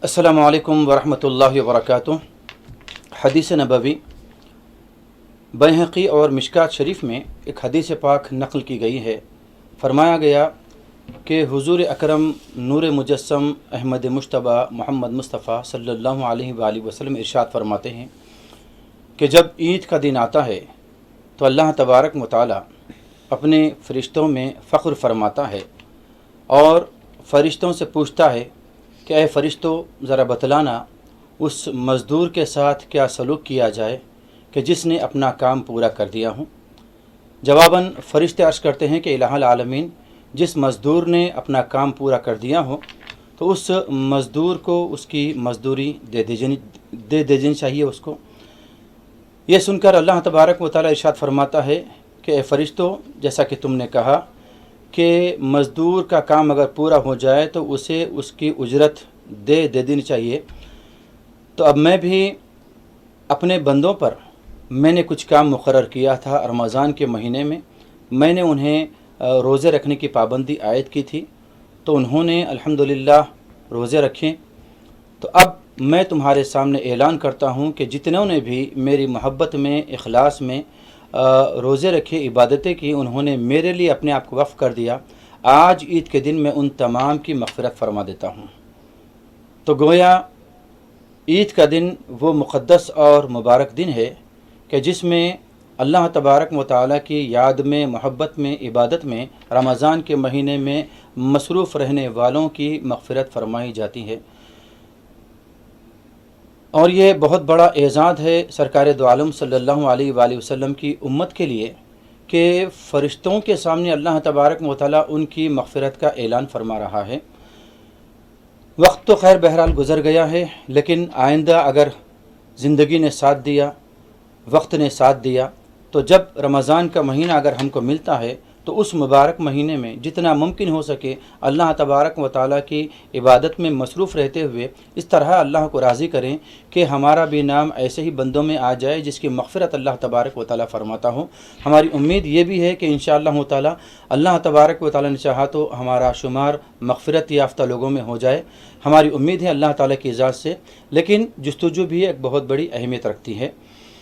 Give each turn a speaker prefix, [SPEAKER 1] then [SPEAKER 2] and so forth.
[SPEAKER 1] अस्सलामु अलैकुम वरहमतुल्लाहि वबरकातुह। हदीस नबवी बैहक़ी और मिशकात शरीफ में एक हदीस पाक नक़ल की गई है। फ़रमाया गया कि हुज़ूर अकरम नूर मुजस्सम अहमद मुश्तबा मोहम्मद मुस्तफ़ा सल्लल्लाहु अलैहि वसल्लम इरशाद फरमाते हैं कि जब ईद का दिन आता है तो अल्लाह तबारक व तआला अपने फ़रिश्तों में फ़ख्र फरमाता है और फ़रिश्तों से पूछता है कि ऐ फ़रिश्तों ज़रा बतलाना उस मज़दूर के साथ क्या सलूक किया जाए कि जिसने अपना काम पूरा कर दिया हो। जवाबन फ़रिश्ते अर्ज़ करते हैं कि इलाहुल आलमीन, जिस मज़दूर ने अपना काम पूरा कर दिया हो तो उस मज़दूर को उसकी मज़दूरी दे देनी चाहिए उसको। ये सुनकर अल्लाह तबारक व तआला इरशाद फरमाता है कि ऐ फ़रिश्तों, जैसा कि तुमने कहा कि मज़दूर का काम अगर पूरा हो जाए तो उसे उसकी उजरत दे देनी चाहिए, तो अब मैं भी अपने बंदों पर मैंने कुछ काम मुकर्रर किया था। रमज़ान के महीने में मैंने उन्हें रोज़े रखने की पाबंदी आयद की थी, तो उन्होंने अल्हम्दुलिल्लाह रोज़े रखे। तो अब मैं तुम्हारे सामने ऐलान करता हूँ कि जितनों ने भी मेरी मोहब्बत में, इखलास में रोज़े रखे, इबादतें की, उन्होंने मेरे लिए अपने आप को वक़्फ़ कर दिया, आज ईद के दिन मैं उन तमाम की मग़फ़िरत फ़रमा देता हूँ। तो गोया ईद का दिन वो मुक़द्दस और मुबारक दिन है कि जिसमें अल्लाह तबारक व तआला की याद में, मोहब्बत में, इबादत में रमज़ान के महीने में मसरूफ़ रहने वालों की मग़फ़िरत फ़रमाई जाती है। और ये बहुत बड़ा एज़ाज़ है सरकार दो आलम सल्लल्लाहु अलैहि वसल्लम की उम्मत के लिए कि फ़रिश्तों के सामने अल्लाह तबारक व तआला उनकी मग़फ़िरत का ऐलान फरमा रहा है। वक्त तो खैर बहरहाल गुज़र गया है, लेकिन आइंदा अगर ज़िंदगी ने साथ दिया, वक्त ने साथ दिया, तो जब रमज़ान का महीना अगर हमको मिलता है तो उस मुबारक महीने में जितना मुमकिन हो सके अल्लाह तबारक व तआला की इबादत में मसरूफ़ रहते हुए इस तरह अल्लाह को राज़ी करें कि हमारा भी नाम ऐसे ही बंदों में आ जाए जिसकी मग़फ़िरत अल्लाह तबारक व तआला फ़रमाता हो। हमारी उम्मीद ये भी है कि इंशाअल्लाह ताला अल्लाह तबारक व तआला ने चाहा तो हमारा शुमार मग़फ़िरत याफ़्ता लोगों में हो जाए। हमारी उम्मीद है अल्लाह ताला की इजाज़त से, लेकिन जस्तुजू भी एक बहुत बड़ी अहमियत रखती है।